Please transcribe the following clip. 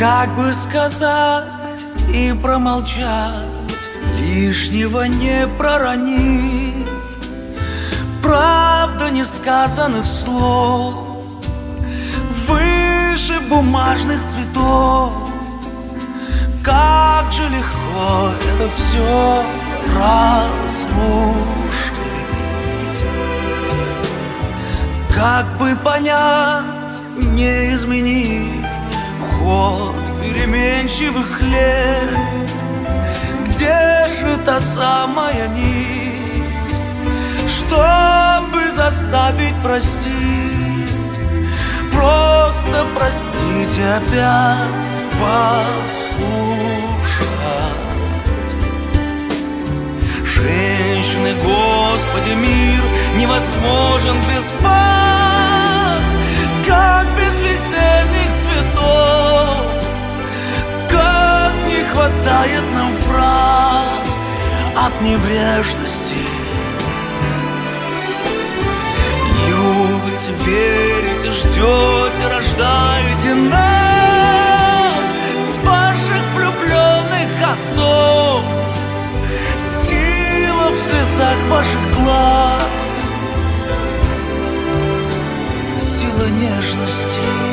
Как бы сказать и промолчать, лишнего не проронив, правда несказанных слов, выше бумажных цветов. Как же легко это все разрушить. Как бы понять, не изменив ход переменчивых лет, где же та самая нить, чтобы заставить простить, просто простить и опять послушать. Женщины, Господи, мир невозможен без вас, как без весенних цветов. Как не хватает нам фраз от небрежности. Любите, верите, ждете, рождаете нас, ваших влюбленных отцов. Сила в слезах ваших глаз, сила нежности.